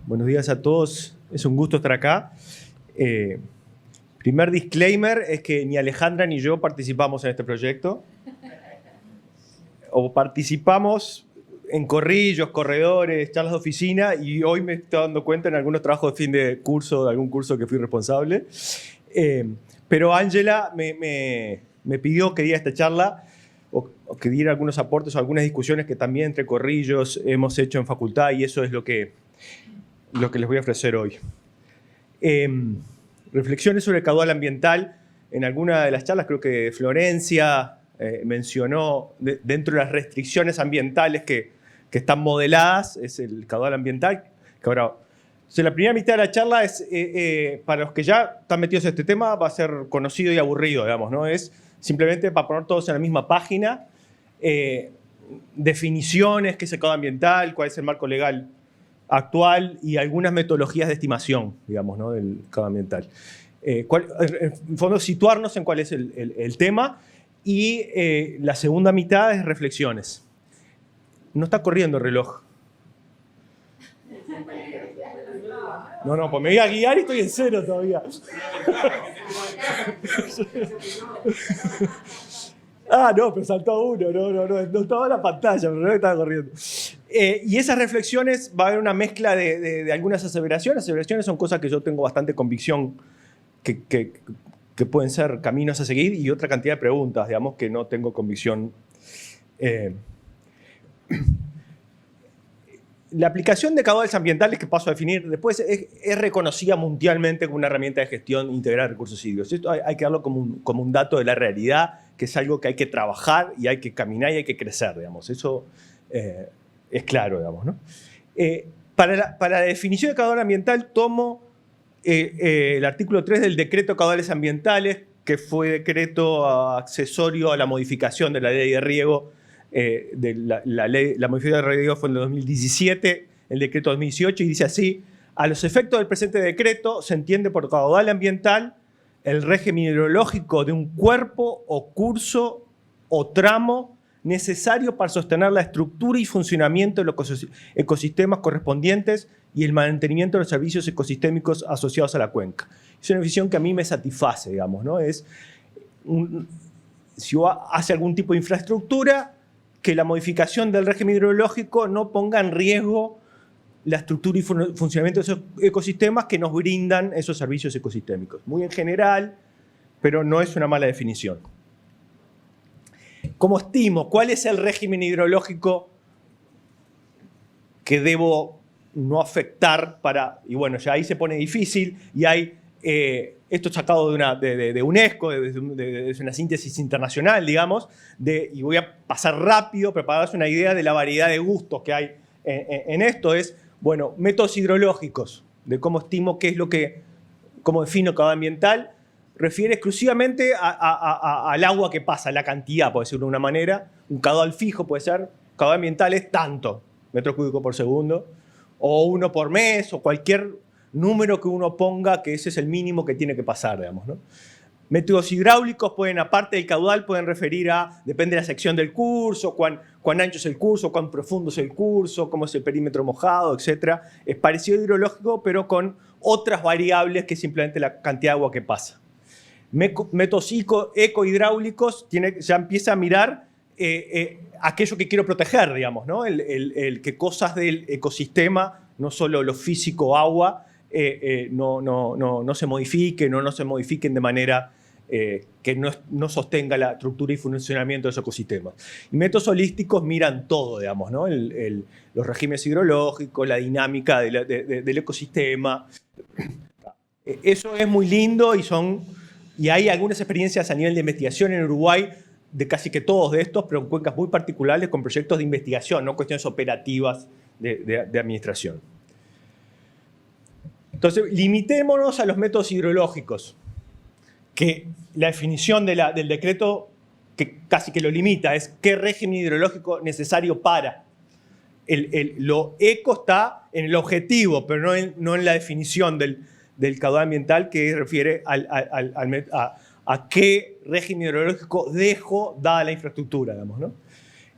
Buenos días a todos, es un gusto estar acá. Primer disclaimer es que ni Alejandra ni yo participamos en este proyecto. O participamos en corrillos, corredores, charlas de oficina, y hoy me estoy dando cuenta en algunos trabajos de fin de curso, de algún curso que fui responsable. Pero Ángela me pidió que diera esta charla o que diera algunos aportes o algunas discusiones que también entre corrillos hemos hecho en facultad, y eso es lo que les voy a ofrecer hoy. Reflexiones sobre el caudal ambiental. En alguna de las charlas, creo que Florencia mencionó, dentro de las restricciones ambientales que están modeladas, es el caudal ambiental. Que ahora, la primera mitad de la charla es, para los que ya están metidos en este tema, va a ser conocido y aburrido, digamos, ¿no? Es simplemente para poner todos en la misma página, definiciones, qué es el caudal ambiental, cuál es el marco legal actual y algunas metodologías de estimación, digamos, ¿no? Del caudal ambiental. En fondo, situarnos en cuál es el tema, y la segunda mitad es reflexiones. No está corriendo el reloj. No, pues me voy a guiar y estoy en cero todavía. No, pero saltó uno. No estaba en la pantalla, pero no estaba corriendo. Y esas reflexiones, va a haber una mezcla de algunas aseveraciones. Aseveraciones son cosas que yo tengo bastante convicción que pueden ser caminos a seguir, y otra cantidad de preguntas, digamos, que no tengo convicción. La aplicación de caudales ambientales, que paso a definir después, es reconocida mundialmente como una herramienta de gestión integral de recursos hídricos. Esto hay que darlo como un dato de la realidad, que es algo que hay que trabajar y hay que caminar y hay que crecer, digamos. Eso es claro, digamos, ¿no? Para la definición de caudal ambiental tomo el artículo 3 del decreto de caudales ambientales, que fue decreto accesorio a la modificación de la ley de riego. La modificación de riego fue en el 2017, el decreto 2018, y dice así: a los efectos del presente decreto se entiende por caudal ambiental el régimen hidrológico de un cuerpo o curso o tramo necesario para sostener la estructura y funcionamiento de los ecosistemas correspondientes y el mantenimiento de los servicios ecosistémicos asociados a la cuenca. Es una visión que a mí me satisface, digamos, ¿no? Si hace algún tipo de infraestructura, que la modificación del régimen hidrológico no ponga en riesgo la estructura y funcionamiento de esos ecosistemas que nos brindan esos servicios ecosistémicos. Muy en general, pero no es una mala definición. ¿Cómo estimo? ¿Cuál es el régimen hidrológico que debo no afectar para...? Y bueno, ya ahí se pone difícil, y hay... esto sacado de UNESCO, de una síntesis internacional, digamos, y voy a pasar rápido, pero para darse una idea de la variedad de gustos que hay en esto. Es, bueno, métodos hidrológicos, de cómo estimo qué es lo que, cómo defino caudal ambiental, refiere exclusivamente al agua que pasa, la cantidad, puede ser de una manera. Un caudal fijo puede ser, caudal ambiental es tanto metros cúbicos por segundo, o 1 por mes, o cualquier número que uno ponga, que ese es el mínimo que tiene que pasar, digamos, ¿no? Métodos hidráulicos pueden, aparte del caudal, pueden referir a, depende de la sección del curso, cuán ancho es el curso, cuán profundo es el curso, cómo es el perímetro mojado, etc. Es parecido a hidrológico, pero con otras variables que simplemente la cantidad de agua que pasa. Métodos ecohidráulicos, ya empieza a mirar aquello que quiero proteger, digamos, ¿no? Que cosas del ecosistema, no solo lo físico, agua, no se modifiquen o no se modifiquen de manera que no sostenga la estructura y funcionamiento de esos ecosistemas. Y métodos holísticos miran todo, digamos, ¿no? Los regímenes hidrológicos, la dinámica del ecosistema. Eso es muy lindo, y hay algunas experiencias a nivel de investigación en Uruguay de casi que todos de estos, pero en cuencas muy particulares, con proyectos de investigación, no cuestiones operativas de administración. Entonces, limitémonos a los métodos hidrológicos, que la definición del decreto, que casi que lo limita, es qué régimen hidrológico necesario para. Lo eco está en el objetivo, pero no en la definición del caudal ambiental, que refiere a qué régimen hidrológico dejo dada la infraestructura, digamos, ¿no?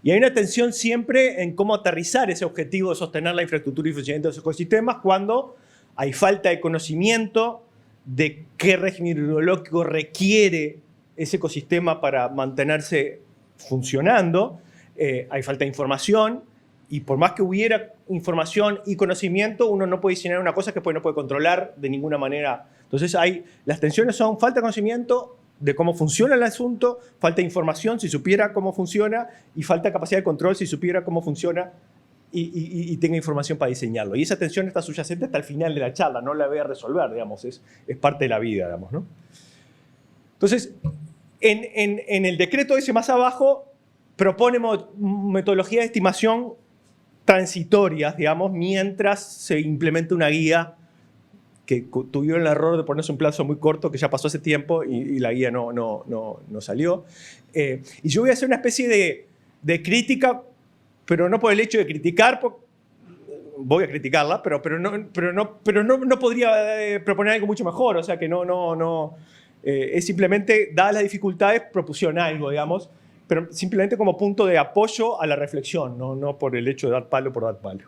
Y hay una tensión siempre en cómo aterrizar ese objetivo de sostener la infraestructura y funcionamiento de los ecosistemas cuando hay falta de conocimiento de qué régimen hidrológico requiere ese ecosistema para mantenerse funcionando. Hay falta de información y por más que hubiera información y conocimiento, uno no puede diseñar una cosa que no puede controlar de ninguna manera. Entonces las tensiones son falta de conocimiento de cómo funciona el asunto, falta de información si supiera cómo funciona y falta de capacidad de control si supiera cómo funciona y tenga información para diseñarlo. Y esa tensión está subyacente hasta el final de la charla, no la voy a resolver, digamos, es parte de la vida, digamos, ¿no? Entonces, en el decreto ese más abajo, propone metodologías de estimación transitorias, digamos, mientras se implementa una guía que tuvieron el error de ponerse un plazo muy corto, que ya pasó hace tiempo y la guía no salió. Y yo voy a hacer una especie de crítica, pero no por el hecho de criticar, voy a criticarla, pero no podría proponer algo mucho mejor, o sea que es simplemente, dadas las dificultades, propusieron algo, digamos, pero simplemente como punto de apoyo a la reflexión, no por el hecho de dar palo por dar palo.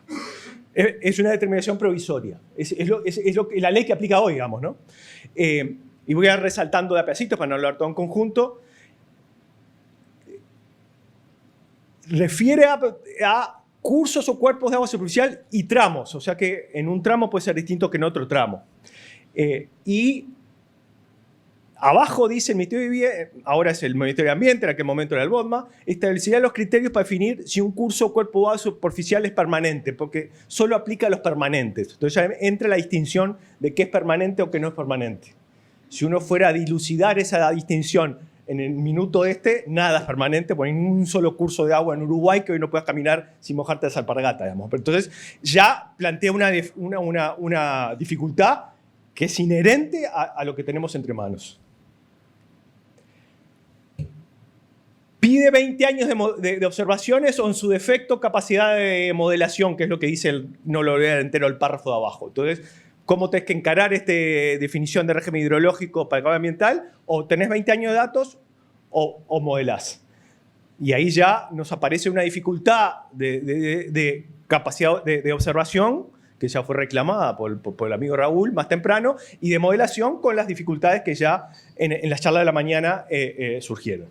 Es una determinación provisoria, es la ley que aplica hoy, digamos, ¿no? Y voy a ir resaltando de a pedacitos para no hablar todo en conjunto. Refiere a cursos o cuerpos de agua superficial y tramos, o sea que en un tramo puede ser distinto que en otro tramo. Y abajo dice el Ministerio de Vivienda, ahora es el Ministerio de Ambiente, en aquel momento era el BODMA, establecerá los criterios para definir si un curso o cuerpo de agua superficial es permanente, porque solo aplica a los permanentes. Entonces ya entra la distinción de qué es permanente o qué no es permanente. Si uno fuera a dilucidar esa distinción en el minuto nada es permanente, porque hay un solo curso de agua en Uruguay que hoy no puedas caminar sin mojarte las alpargatas, digamos. Pero entonces ya plantea una dificultad que es inherente a lo que tenemos entre manos. Pide 20 años de observaciones o en su defecto capacidad de modelación, que es lo que dice, no lo voy a leer entero el párrafo de abajo. Entonces, ¿cómo tenés que encarar esta definición de régimen hidrológico para el cambio ambiental? O tenés 20 años de datos o modelás. Y ahí ya nos aparece una dificultad de capacidad de observación, que ya fue reclamada por el amigo Raúl más temprano, y de modelación con las dificultades que ya en la charla de la mañana surgieron.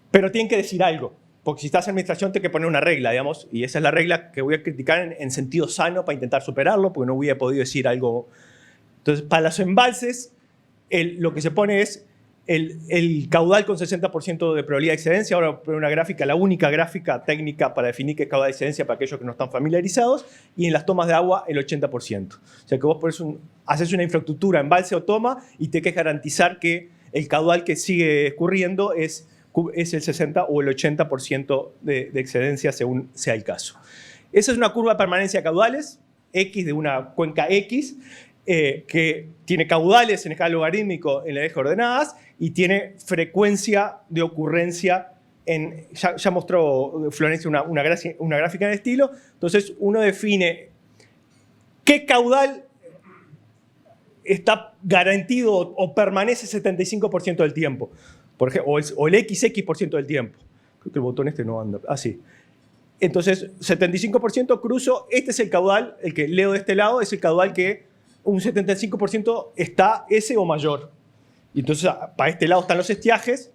Pero tienen que decir algo, porque si estás en administración tienes que poner una regla, digamos, y esa es la regla que voy a criticar en sentido sano para intentar superarlo, porque no hubiera podido decir algo. Entonces, para los embalses, lo que se pone es el caudal con 60% de probabilidad de excedencia. Ahora voy a poner una gráfica, la única gráfica técnica para definir qué es caudal de excedencia para aquellos que no están familiarizados, y en las tomas de agua el 80%. O sea que vos haces una infraestructura, embalse o toma, y tenés que garantizar que el caudal que sigue escurriendo es el 60 o el 80% de excedencia según sea el caso. Esa es una curva de permanencia de caudales, X de una cuenca X, que tiene caudales en escala logarítmico en el eje de ordenadas y tiene frecuencia de ocurrencia ya mostró Florencia una gráfica en estilo. Entonces uno define qué caudal está garantido o permanece 75% del tiempo. Por ejemplo, o el XX% del tiempo. Creo que el botón no anda. Ah, sí. Entonces, 75% cruzo. Este es el caudal, el que leo de este lado, es el caudal que un 75% está ese o mayor. Y entonces, para este lado están los estiajes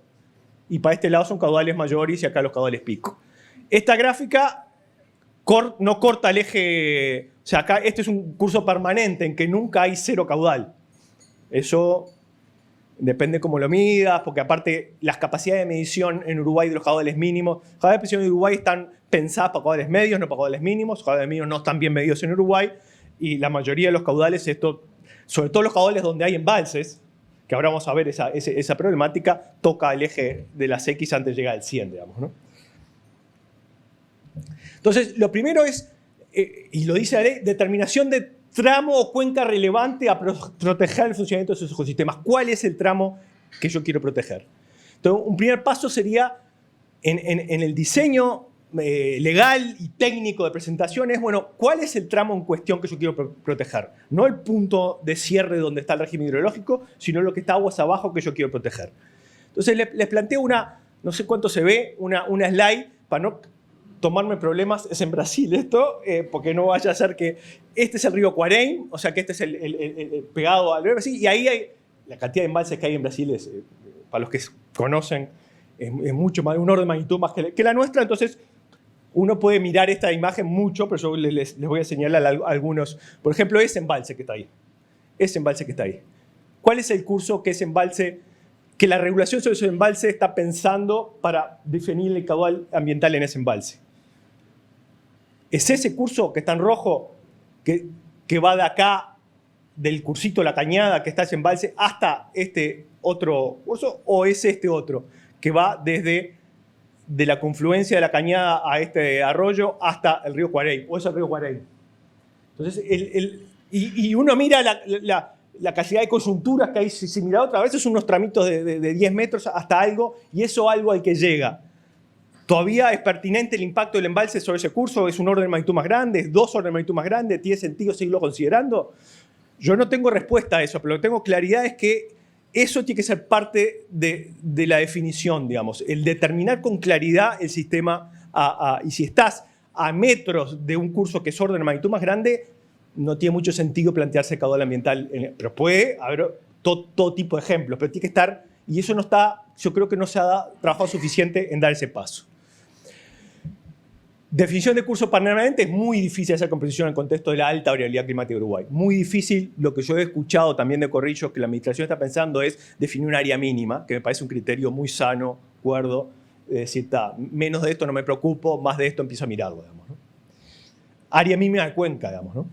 y para este lado son caudales mayores y acá los caudales pico. Esta gráfica no corta el eje. O sea, acá este es un curso permanente en que nunca hay cero caudal. Eso depende cómo lo midas, porque aparte las capacidades de medición en Uruguay de los caudales mínimos, las capacidades de medición en Uruguay están pensadas para caudales medios, no para caudales mínimos. Los caudales mínimos no están bien medidos en Uruguay y la mayoría de los caudales, sobre todo los caudales donde hay embalses, que ahora vamos a ver esa problemática, toca el eje de las X antes de llegar al 100, digamos, ¿no? Entonces, lo primero es, y lo dice la ley, determinación de tramo o cuenca relevante a proteger el funcionamiento de sus ecosistemas. ¿Cuál es el tramo que yo quiero proteger? Entonces, un primer paso sería, en el diseño legal y técnico de presentaciones, bueno, ¿cuál es el tramo en cuestión que yo quiero proteger? No el punto de cierre donde está el régimen hidrológico, sino lo que está aguas abajo que yo quiero proteger. Entonces, les planteo no sé cuánto se ve, una slide para no tomarme problemas, es en Brasil esto, porque no vaya a ser que este es el río Cuarém, o sea que este es el pegado al río Brasil, y ahí hay, la cantidad de embalses que hay en Brasil es, para los que conocen, es mucho más, un orden de magnitud más que la nuestra, entonces uno puede mirar esta imagen mucho, pero yo les voy a señalar algunos. Por ejemplo, ese embalse que está ahí. Ese embalse que está ahí. ¿Cuál es el curso que ese embalse, que la regulación sobre ese embalse está pensando para definir el caudal ambiental en ese embalse? ¿Es ese curso que está en rojo, que va de acá, del cursito La Cañada, que está ese embalse, hasta este otro curso, o es este otro, que va desde de la confluencia de La Cañada a este arroyo hasta el río Cuarém, o es el río Cuarém? Entonces, y uno mira la cantidad de coyunturas que hay, si mira otra vez, es unos tramitos de 10 metros hasta algo, y eso algo al que llega. ¿Todavía es pertinente el impacto del embalse sobre ese curso? ¿Es un orden de magnitud más grande? ¿Es dos órdenes de magnitud más grande? ¿Tiene sentido seguirlo considerando? Yo no tengo respuesta a eso, pero lo que tengo claridad es que eso tiene que ser parte de la definición, digamos. El determinar con claridad el sistema, y si estás a metros de un curso que es orden de magnitud más grande, no tiene mucho sentido plantearse caudal ambiental. Pero puede haber todo tipo de ejemplos, pero tiene que estar, y eso no está, yo creo que no se ha trabajado suficiente en dar ese paso. Definición de curso permanente, es muy difícil hacer composición en el contexto de la alta variabilidad climática de Uruguay. Muy difícil. Lo que yo he escuchado también de Corrillo, que la administración está pensando, es definir un área mínima, que me parece un criterio muy sano, cuerdo, de decir, menos de esto no me preocupo, más de esto empiezo a mirarlo, digamos, ¿no? Área mínima de cuenca, digamos, ¿no?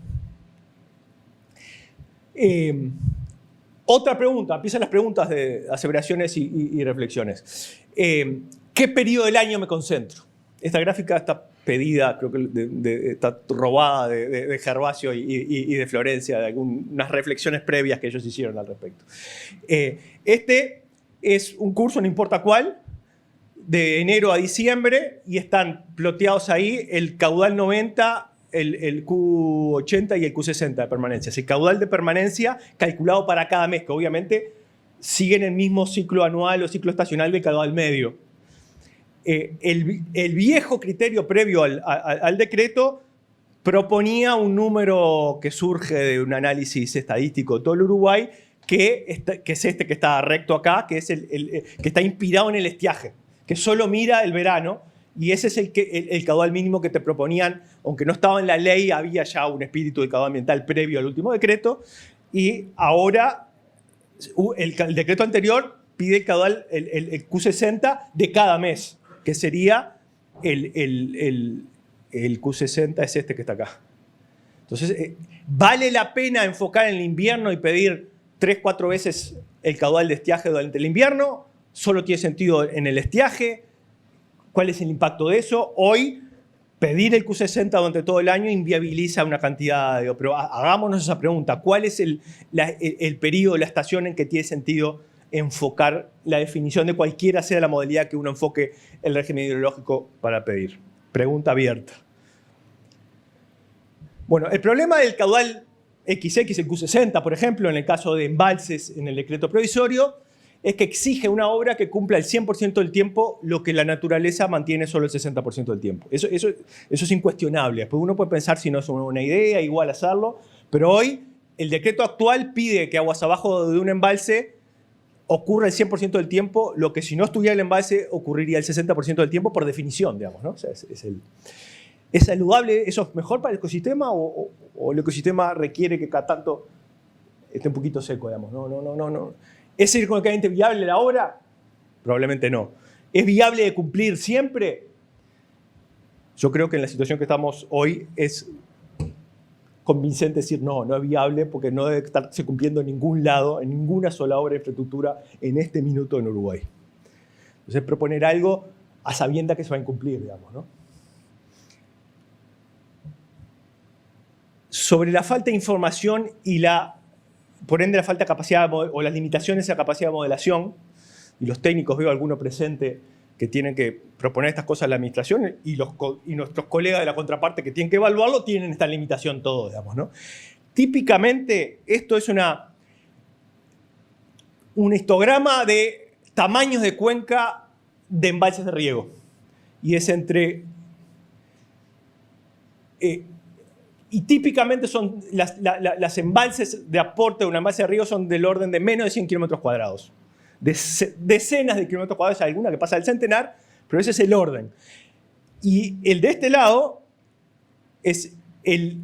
Otra pregunta, empiezan las preguntas de aseveraciones y reflexiones. ¿Qué periodo del año me concentro? Esta gráfica está pedida, creo que está robada de Gervasio y de Florencia, de algunas reflexiones previas que ellos hicieron al respecto. Este es un curso, no importa cuál, de enero a diciembre, y están ploteados ahí el caudal 90, el Q80 y el Q60 de permanencia. Es el caudal de permanencia calculado para cada mes, que obviamente siguen el mismo ciclo anual o ciclo estacional del caudal medio. El viejo criterio previo al decreto proponía un número que surge de un análisis estadístico de todo el Uruguay, que es este que está recto acá, que es que está inspirado en el estiaje, que solo mira el verano, y ese es el caudal mínimo que te proponían, aunque no estaba en la ley, había ya un espíritu de caudal ambiental previo al último decreto, y ahora el decreto anterior pide el caudal, el Q60 de cada mes, que sería el Q60 es este que está acá. Entonces, ¿vale la pena enfocar en el invierno y pedir 3-4 veces el caudal de estiaje durante el invierno? ¿Solo tiene sentido en el estiaje? ¿Cuál es el impacto de eso? Hoy, pedir el Q60 durante todo el año inviabiliza una cantidad de... Pero hagámonos esa pregunta. ¿Cuál es el periodo, la estación en que tiene sentido enfocar la definición de cualquiera sea la modalidad que uno enfoque el régimen hidrológico para pedir? Pregunta abierta. Bueno, el problema del caudal XX, el Q60, por ejemplo, en el caso de embalses en el decreto provisorio, es que exige una obra que cumpla el 100% del tiempo lo que la naturaleza mantiene solo el 60% del tiempo. Eso es incuestionable. Después uno puede pensar si no es una idea, igual hacerlo, pero hoy el decreto actual pide que aguas abajo de un embalse ocurra el 100% del tiempo, lo que si no estuviera el embalse ocurriría el 60% del tiempo por definición, digamos, ¿no? O sea, ¿es saludable? ¿Eso es mejor para el ecosistema o el ecosistema requiere que cada tanto esté un poquito seco, digamos? No. ¿Es económicamente viable la obra? Probablemente no. ¿Es viable de cumplir siempre? Yo creo que en la situación que estamos hoy es convincente decir no es viable porque no debe estarse cumpliendo en ningún lado, en ninguna sola obra de infraestructura en este minuto en Uruguay. Entonces, proponer algo a sabiendas que se va a incumplir, digamos, ¿no? Sobre la falta de información y por ende la falta de capacidad o las limitaciones a la capacidad de modelación, y los técnicos, veo alguno presente que tienen que proponer estas cosas a la administración, y nuestros colegas de la contraparte que tienen que evaluarlo tienen esta limitación todos, digamos, ¿no? Típicamente esto es un histograma de tamaños de cuenca de embalses de riego. y es entre... y típicamente son las embalses de aporte de un embalse de río son del orden de menos de 100 kilómetros cuadrados. Decenas de kilómetros cuadrados, hay alguna que pasa del centenar, pero ese es el orden. Y el de este lado es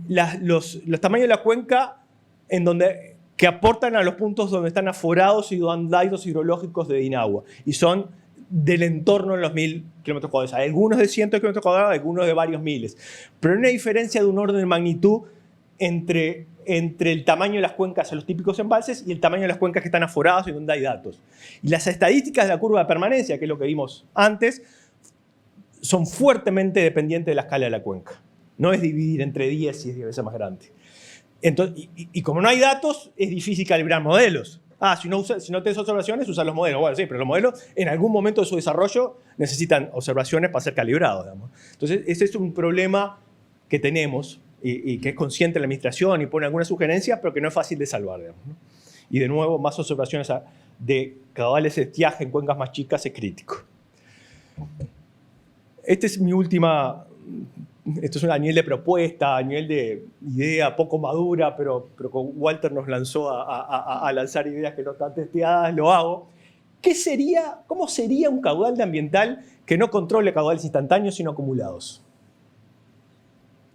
los tamaños de la cuenca que aportan a los puntos donde están aforados y daidos hidrológicos de Dinagua. Y son del entorno de los 1000 kilómetros cuadrados. Hay algunos de cientos de kilómetros cuadrados, algunos de varios miles. Pero hay una diferencia de un orden de magnitud entre el tamaño de las cuencas a los típicos embalses y el tamaño de las cuencas que están aforadas y donde hay datos. Y las estadísticas de la curva de permanencia, que es lo que vimos antes, son fuertemente dependientes de la escala de la cuenca. No es dividir entre 10 y es 10 veces más grande. Entonces, y como no hay datos, es difícil calibrar modelos. Si no tienes observaciones, usas los modelos. Bueno, sí, pero los modelos en algún momento de su desarrollo necesitan observaciones para ser calibrados, digamos. Entonces, ese es un problema que tenemos y que es consciente la administración y pone algunas sugerencias, pero que no es fácil de salvar, digamos, ¿no? Y de nuevo, más observaciones de caudales de estiaje en cuencas más chicas es crítico. Esta es mi última... Esto es a nivel de propuesta, a nivel de idea poco madura, pero Walter nos lanzó a lanzar ideas que no están testeadas, lo hago. ¿Cómo sería un caudal de ambiental que no controle caudales instantáneos sino acumulados?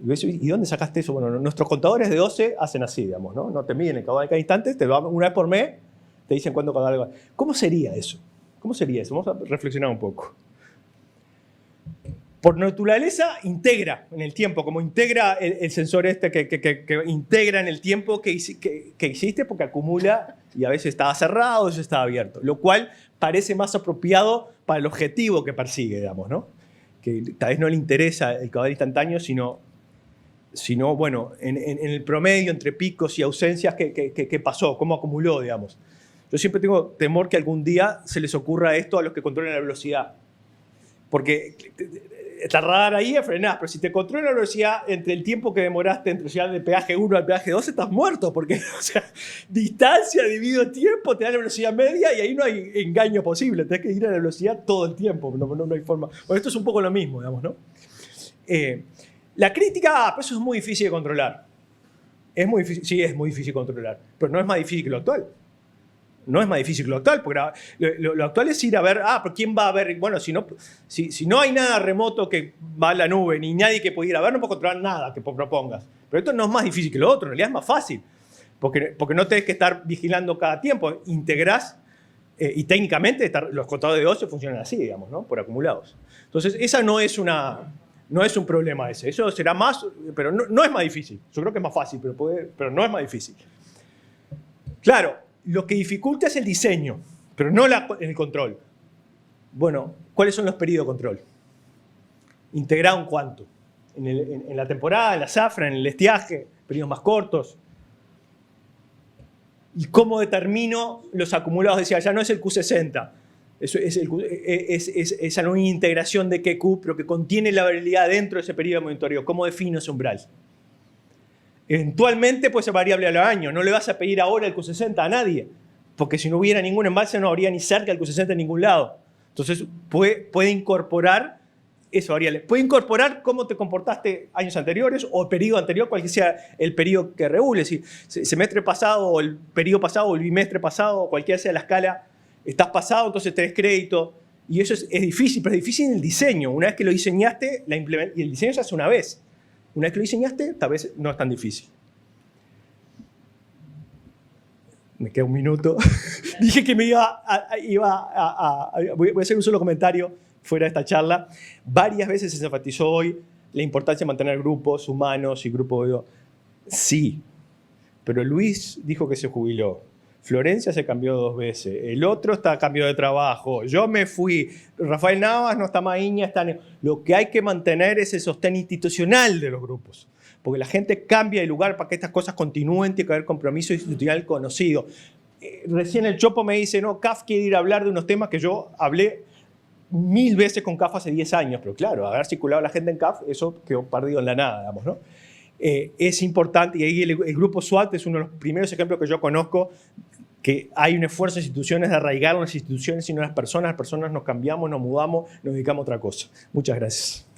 ¿Y dónde sacaste eso? Bueno, nuestros contadores de OCE hacen así, digamos, ¿no? No te miden el caudal cada instante, te lo dan una vez por mes, te dicen cuánto caudal. ¿Cómo sería eso? ¿Cómo sería eso? Vamos a reflexionar un poco. Por naturaleza, integra en el tiempo, como integra el sensor que integra en el tiempo que existe porque acumula y a veces estaba cerrado, a veces estaba abierto, lo cual parece más apropiado para el objetivo que persigue, digamos, ¿no? Que tal vez no le interesa el caudal instantáneo, sino bueno, en el promedio entre picos y ausencias, ¿qué pasó? ¿Cómo acumuló, digamos? Yo siempre tengo temor que algún día se les ocurra esto a los que controlan la velocidad. Porque tardar ahí a frenar, pero si te controla la velocidad entre el tiempo que demoraste entre llegar del peaje 1 al peaje 2, estás muerto, porque, o sea, distancia dividido tiempo te da la velocidad media y ahí no hay engaño posible, tenés que ir a la velocidad todo el tiempo, no hay forma. Bueno, esto es un poco lo mismo, digamos, ¿no? La crítica, pues eso es muy difícil de controlar. Es muy difícil, sí, es muy difícil de controlar, pero no es más difícil que lo actual. No es más difícil que lo actual, porque lo actual es ir a ver, pero ¿quién va a ver? Bueno, si no hay nada remoto que va a la nube, ni nadie que pueda ir a ver, no puedo controlar nada que propongas. Pero esto no es más difícil que lo otro, en realidad es más fácil, porque no tenés que estar vigilando cada tiempo, integrás y técnicamente los contadores de OCE funcionan así, digamos, ¿no? Por acumulados. Entonces, esa no es un problema ese, eso será más, pero no es más difícil. Yo creo que es más fácil, pero no es más difícil. Claro, lo que dificulta es el diseño, pero no el control. Bueno, ¿cuáles son los periodos de control? ¿Integrado en cuánto? ¿En la temporada, en la zafra, en el estiaje? ¿Periodos más cortos? ¿Y cómo determino los acumulados? Decía, ya no es el Q60. Es esa no integración de QQ, pero que contiene la variabilidad dentro de ese periodo de monitoreo. ¿Cómo defino ese umbral? Eventualmente puede ser variable al año. No le vas a pedir ahora el Q60 a nadie, porque si no hubiera ningún embalse no habría ni cerca el Q60 en ningún lado. Entonces puede incorporar esa variable. Puede incorporar cómo te comportaste años anteriores o el periodo anterior, cual que sea el periodo que regule. Si semestre pasado o el periodo pasado o el bimestre pasado o cualquiera sea la escala, estás pasado, entonces tenés crédito. Y eso es difícil, pero es difícil en el diseño. Una vez que lo diseñaste, y el diseño se hace una vez. Una vez que lo diseñaste, tal vez no es tan difícil. Me queda un minuto. Dije que voy a hacer un solo comentario fuera de esta charla. Varias veces se enfatizó hoy la importancia de mantener grupos humanos y grupos... Sí, pero Luis dijo que se jubiló. Florencia se cambió 2 veces. El otro cambió de trabajo. Yo me fui. Rafael Navas no está más Iña. Lo que hay que mantener es el sostén institucional de los grupos. Porque la gente cambia de lugar para que estas cosas continúen. Tiene que haber compromiso institucional conocido. Recién el Chopo me dice, no, CAF quiere ir a hablar de unos temas que yo hablé 1000 veces con CAF hace 10 años. Pero claro, haber circulado la gente en CAF, eso quedó perdido en la nada, digamos, ¿no? Es importante, y ahí el grupo SWAT es uno de los primeros ejemplos que yo conozco que hay un esfuerzo en instituciones de arraigar las instituciones y no las personas nos cambiamos, nos mudamos, nos dedicamos a otra cosa. Muchas gracias.